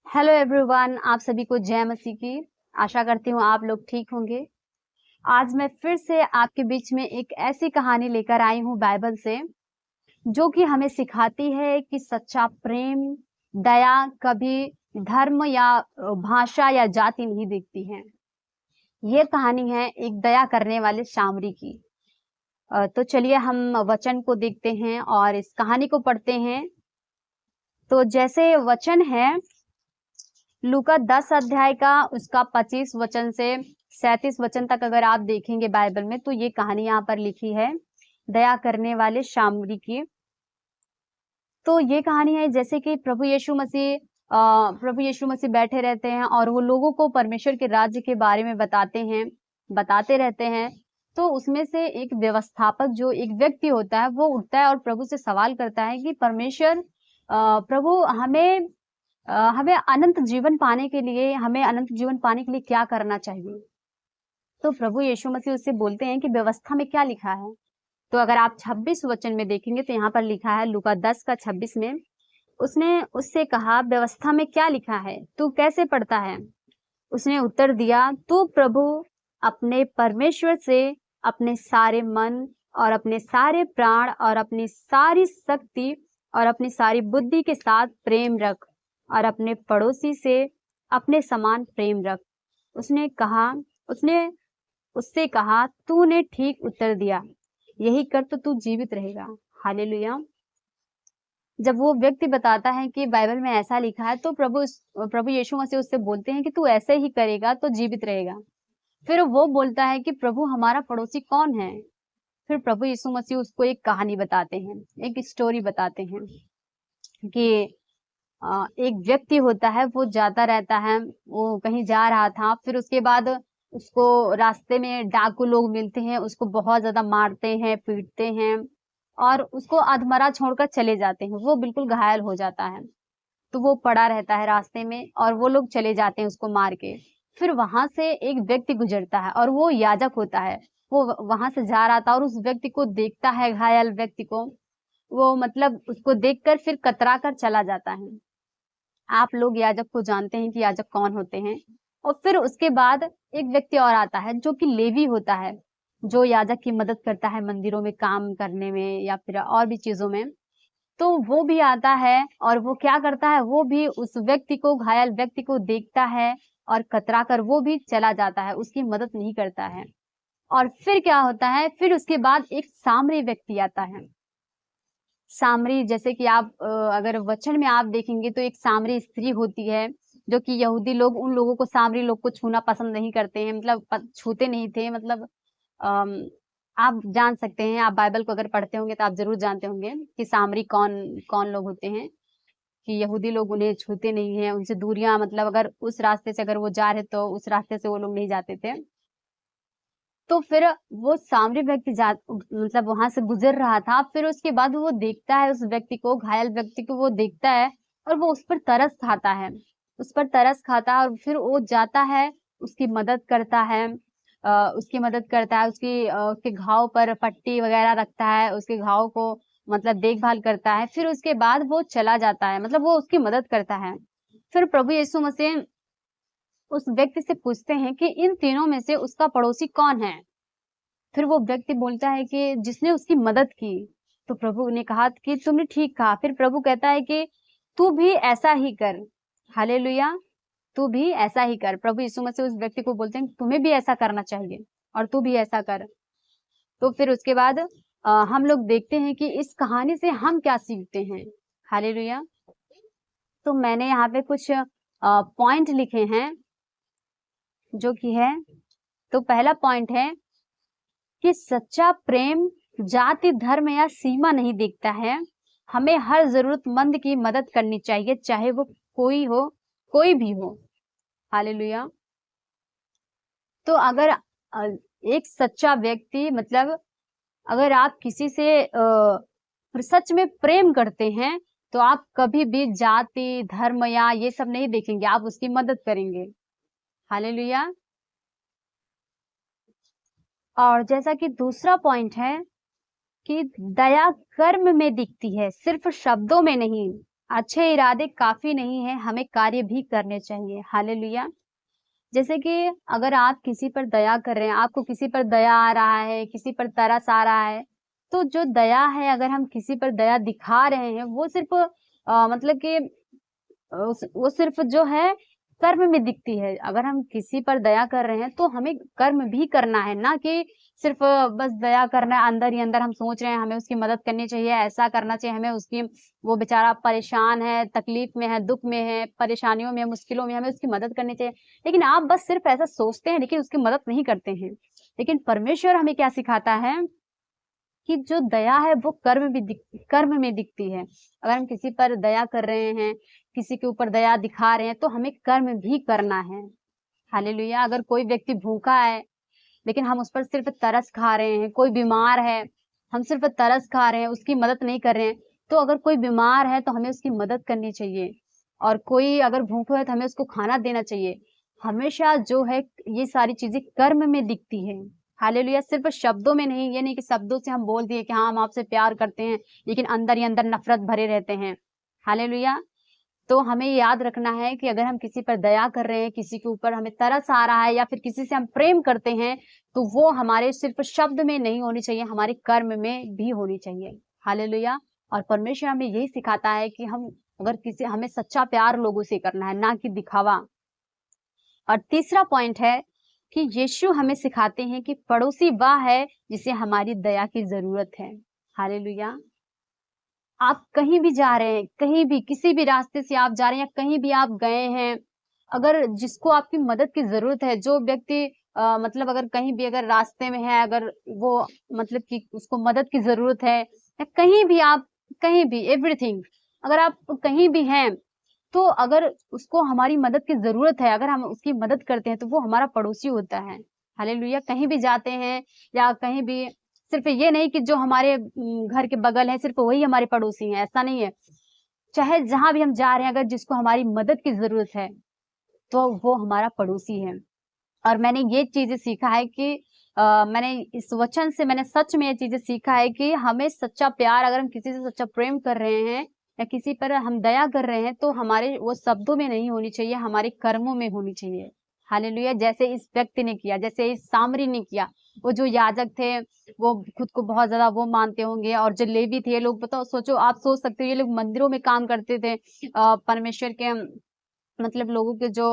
Hello everyone, आप सभी को जय मसीह की। आशा करती हूँ आप लोग ठीक होंगे। आज मैं फिर से आपके बीच में एक ऐसी कहानी लेकर आई हूँ बाइबल से, जो कि हमें सिखाती है कि सच्चा प्रेम, दया कभी धर्म या भाषा या जाति नहीं देखती है। ये कहानी है एक दया करने वाले शामरी की। तो चलिए हम वचन को देखते हैं और इस कहानी को पढ़ते हैं। तो जैसे वचन है लूका 10 अध्याय का उसका 25 वचन से 37 वचन तक अगर आप देखेंगे बाइबल में, तो ये कहानी यहाँ पर लिखी है दया करने वाले शामरी की। तो ये कहानी है जैसे कि प्रभु यीशु मसीह बैठे रहते हैं और वो लोगों को परमेश्वर के राज्य के बारे में बताते रहते हैं। तो उसमें से एक व्यवस्थापक जो एक व्यक्ति होता है वो उठता है और प्रभु से सवाल करता है कि परमेश्वर प्रभु हमें अनंत जीवन पाने के लिए क्या करना चाहिए। तो प्रभु यीशु मसीह उससे बोलते हैं कि व्यवस्था में क्या लिखा है। तो अगर आप 26 वचन में देखेंगे तो यहाँ पर लिखा है लूका 10 का 26 में, उसने उससे कहा व्यवस्था में क्या लिखा है, तू कैसे पढ़ता है। उसने उत्तर दिया, तू प्रभु अपने परमेश्वर से अपने सारे मन और अपने सारे प्राण और अपनी सारी शक्ति और अपनी सारी बुद्धि के साथ प्रेम रख और अपने पड़ोसी से अपने समान प्रेम रख। उसने उससे कहा, तूने ठीक उत्तर दिया, यही कर तो तू जीवित रहेगा। हालेलुया। जब वो व्यक्ति बताता है कि बाइबल में ऐसा लिखा है, तो प्रभु यीशु मसीह उससे बोलते हैं कि तू ऐसे ही करेगा तो जीवित रहेगा। फिर वो बोलता है कि प्रभु हमारा पड़ोसी कौन है। फिर प्रभु यीशु मसीह उसको एक कहानी बताते हैं, एक स्टोरी बताते हैं कि एक व्यक्ति होता है, वो जाता रहता है, वो कहीं जा रहा था। फिर उसके बाद उसको रास्ते में डाकू लोग मिलते हैं, उसको बहुत ज्यादा मारते हैं, पीटते हैं और उसको अधमरा छोड़कर चले जाते हैं। वो बिल्कुल घायल हो जाता है, तो वो पड़ा रहता है रास्ते में और वो लोग चले जाते हैं उसको मार के। फिर वहां से एक व्यक्ति गुजरता है और वो याजक होता है। वो वहां से जा रहा था और उस व्यक्ति को देखता है, घायल व्यक्ति को। वो मतलब उसको देखकर फिर कतरा कर चला जाता है। आप लोग याजक को जानते हैं कि याजक कौन होते हैं। और फिर उसके बाद एक व्यक्ति और आता है जो कि लेवी होता है, जो याजक की मदद करता है मंदिरों में काम करने में या फिर और भी चीजों में। तो वो भी आता है और वो क्या करता है, वो भी उस व्यक्ति को, घायल व्यक्ति को देखता है और कतरा कर वो भी चला जाता है, उसकी मदद नहीं करता है। और फिर क्या होता है, फिर उसके बाद एक सामरी व्यक्ति आता है। सामरी, जैसे कि आप अगर वचन में आप देखेंगे तो एक सामरी स्त्री होती है, जो कि यहूदी लोग उन लोगों को, सामरी लोग को छूना पसंद नहीं करते हैं, मतलब छूते नहीं थे। मतलब अम, आप जान सकते हैं, आप बाइबल को अगर पढ़ते होंगे तो आप जरूर जानते होंगे कि सामरी कौन कौन लोग होते हैं, कि यहूदी लोग उन्हें छूते नहीं हैं, उनसे दूरियां, मतलब अगर उस रास्ते से अगर वो जा रहे तो उस रास्ते से वो लोग नहीं जाते थे। तो फिर वो सामरी व्यक्ति मतलब वहां से गुजर रहा था। फिर उसके बाद वो देखता है उस व्यक्ति को, घायल व्यक्ति को वो देखता है और वो उस पर तरस खाता है, और फिर वो जाता है, उसकी मदद करता है, उसके घाव पर पट्टी वगैरह रखता है, उसके घाव को मतलब देखभाल करता है। फिर उसके बाद वो चला जाता है, मतलब वो उसकी मदद करता है। फिर प्रभु यीशु मसीह उस व्यक्ति से पूछते हैं कि इन तीनों में से उसका पड़ोसी कौन है। फिर वो व्यक्ति बोलता है कि जिसने उसकी मदद की। तो प्रभु ने कहा कि तुमने ठीक कहा। फिर प्रभु कहता है कि तू भी ऐसा ही कर। हालेलुया। तू भी ऐसा ही कर। प्रभु यीशु मसीह उस व्यक्ति को बोलते हैं तुम्हें भी ऐसा करना चाहिए और तू भी ऐसा कर। तो फिर उसके बाद हम लोग देखते हैं कि इस कहानी से हम क्या सीखते हैं। हालेलुया। तो मैंने यहाँ पे कुछ पॉइंट लिखे हैं, जो कि है, तो पहला पॉइंट है कि सच्चा प्रेम जाति, धर्म या सीमा नहीं देखता है। हमें हर जरूरतमंद की मदद करनी चाहिए, चाहे वो कोई भी हो। हालेलुया। तो अगर एक सच्चा व्यक्ति, मतलब अगर आप किसी से सच में प्रेम करते हैं, तो आप कभी भी जाति, धर्म या ये सब नहीं देखेंगे, आप उसकी मदद करेंगे। हालेलुया। और जैसा कि दूसरा पॉइंट है कि दया कर्म में दिखती है, सिर्फ शब्दों में नहीं। अच्छे इरादे काफ़ी नहीं है, हमें कार्य भी करने चाहिए। हालेलुया! जैसे कि अगर आप किसी पर दया कर रहे हैं, आपको किसी पर दया आ रहा है, किसी पर तरस आ रहा है, तो जो दया है अगर हम किसी पर दया दिखा रहे हैं, वो सिर्फ़ मतलब कि वो सिर्फ़ जो है कर्म में दिखती है। अगर हम किसी पर दया कर रहे हैं, तो हमें कर्म भी करना है, ना कि सिर्फ़ बस दया करना है, अंदर ही अंदर हम सोच रहे हैं हमें उसकी मदद करनी चाहिए, ऐसा करना चाहिए, हमें उसकी वो बेचारा परेशान है, तकलीफ़ में है, दुःख में है, परेशानियों में है, मुश्किलों में है, हमें उसकी मदद करनी चाहिए। लेकिन आप बस सिर्फ़ ऐसा सोचते हैं, लेकिन उसकी मदद नहीं करते हैं। लेकिन परमेश्वर हमें क्या सिखाता है कि जो दया है वो कर्म में दिखती है। अगर हम किसी पर दया कर रहे हैं, किसी के ऊपर दया दिखा रहे हैं, तो हमें कर्म भी करना है। हालेलुया! अगर कोई व्यक्ति भूखा है, लेकिन हम उस पर सिर्फ़ तरस खा रहे हैं, कोई बीमार है, हम सिर्फ़ तरस खा रहे हैं, उसकी मदद नहीं कर रहे हैं, तो अगर कोई बीमार है, तो हमें उसकी मदद करनी चाहिए और कोई अगर भूखा है, तो हमें उसको खाना देना चाहिए। हमेशा जो है, ये सारी चीज़ें कर्म में दिखती हैं। हालेलुया! सिर्फ़ शब्दों में नहीं, ये नहीं कि शब्दों से हम बोल दिए कि हाँ, हम आपसे प्यार करते हैं, लेकिन अंदर ही अंदर नफ़रत भरे रहते हैं। हालेलुया! तो हमें याद रखना है कि अगर हम किसी पर दया कर रहे हैं, किसी के ऊपर हमें तरस आ रहा है या फिर किसी से हम प्रेम करते हैं, तो वो हमारे सिर्फ़ शब्द में नहीं होनी चाहिए, हमारे कर्म में भी होनी चाहिए। हालेलुया! और परमेश्वर हमें यही सिखाता है कि हम अगर किसी हमें सच्चा प्यार लोगों से करना है, ना कि दिखावा। और तीसरा पॉइंट है कि यीशु हमें सिखाते हैं कि पड़ोसी वह है, जिसे हमारी दया की ज़रूरत है। हालेलुया! आप कहीं भी जा रहे हैं, कहीं भी, किसी भी रास्ते से आप जा रहे हैं या कहीं भी आप गए हैं, अगर जिसको आपकी मदद की ज़रूरत है, जो व्यक्ति मतलब अगर कहीं भी अगर रास्ते में है, अगर वो मतलब कि उसको मदद की ज़रूरत है या कहीं भी आप कहीं भी एवरीथिंग अगर आप कहीं भी हैं, तो अगर उसको हमारी मदद की ज़रूरत है, अगर हम उसकी मदद करते हैं, तो वो हमारा पड़ोसी होता है। हालेलुया! कहीं भी जाते हैं या कहीं भी सिर्फ़ ये नहीं कि जो हमारे घर के बगल है, सिर्फ़ वही हमारे पड़ोसी हैं, ऐसा नहीं है। चाहे जहाँ भी हम जा रहे हैं, अगर जिसको हमारी मदद की ज़रूरत है, तो वो हमारा पड़ोसी है। और मैंने ये चीज़ें सीखा है कि मैंने इस वचन से मैंने सच में ये चीज़ें सीखा है कि हमें सच्चा प्यार अगर हम किसी से सच्चा प्रेम कर रहे हैं या किसी पर हम दया कर रहे हैं, तो हमारे वो शब्दों में नहीं होनी चाहिए, हमारे कर्मों में होनी चाहिए। हालेलुया! जैसे इस व्यक्ति ने किया, जैसे इस सामरी ने किया। वो जो याजक थे, वो खुद को बहुत ज़्यादा वो मानते होंगे और जो लेवी थे, ये लोग बताओ सोचो आप सोच सकते हो ये लोग मंदिरों में काम करते थे परमेश्वर के मतलब लोगों के जो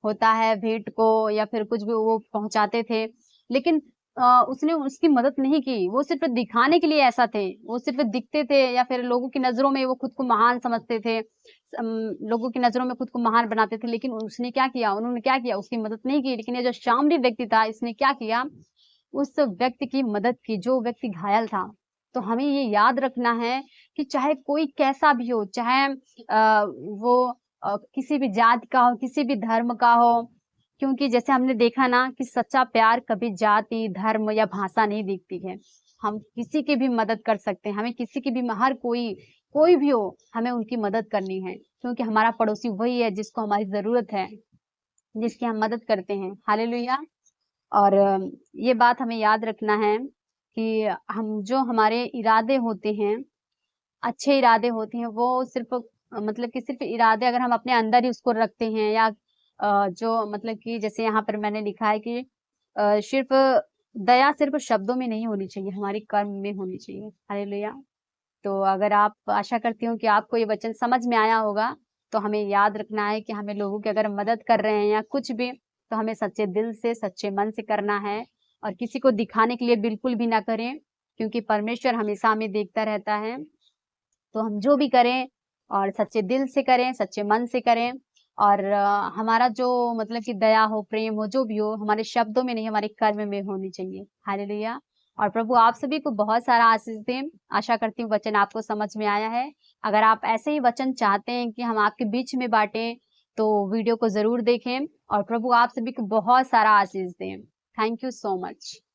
होता है भेंट को या फिर कुछ भी वो पहुँचाते थे। लेकिन उसने उसकी मदद नहीं की, वो सिर्फ़ दिखाने के लिए ऐसा थे। वो सिर्फ़ दिखते थे या फिर लोगों की नज़रों में वो खुद को महान समझते थे। लोगों की नज़रों में खुद को महान बनाते थे, लेकिन उसने क्या किया? उन्होंने क्या किया? उसकी मदद नहीं की, लेकिन ये जो शामरी व्यक्ति था, इसने क्या किया? उस व्यक्ति की मदद की, जो व्यक्ति घायल था। तो हमें ये याद रखना है कि चाहे कोई कैसा भी हो, चाहे वो किसी भी जाति का हो, किसी भी धर्म का हो, क्योंकि जैसे हमने देखा ना कि सच्चा प्यार कभी जाति, धर्म या भाषा नहीं देखती है। हम किसी की भी मदद कर सकते हैं, हमें किसी की भी हर कोई भी हो, हमें उनकी मदद करनी है, क्योंकि हमारा पड़ोसी वही है जिसको हमारी ज़रूरत है, जिसकी हम मदद करते हैं। हालेलुया! और ये बात हमें याद रखना है कि हम जो हमारे इरादे होते हैं, अच्छे इरादे होते हैं, वो सिर्फ़ मतलब कि सिर्फ़ इरादे अगर हम अपने अंदर ही उसको रखते हैं या जो मतलब कि जैसे यहाँ पर मैंने लिखा है कि सिर्फ़ दया सिर्फ़ शब्दों में नहीं होनी चाहिए, हमारे कर्म में होनी चाहिए। हालेलुया! तो अगर आप आशा करती हूँ कि आपको ये वचन समझ में आया होगा, तो हमें याद रखना है कि हमें लोगों की अगर मदद कर रहे हैं या कुछ भी, तो हमें सच्चे दिल से, सच्चे मन से करना है और किसी को दिखाने के लिए बिल्कुल भी ना करें, क्योंकि परमेश्वर हमेशा हमें देखता रहता है। तो हम जो भी करें और सच्चे दिल से करें, सच्चे मन से करें और हमारा जो मतलब कि दया हो, प्रेम हो, जो भी हो, हमारे शब्दों में नहीं, हमारे कर्म में होनी चाहिए। हालेलुया! और प्रभु आप सभी को बहुत सारा आशीष दें। आशा करती हूँ वचन आपको समझ में आया है। अगर आप ऐसे ही वचन चाहते हैं कि हम आपके बीच में बाँटें, तो वीडियो को ज़रूर देखें और प्रभु आप सभी को बहुत सारा आशीष दें। Thank you so much.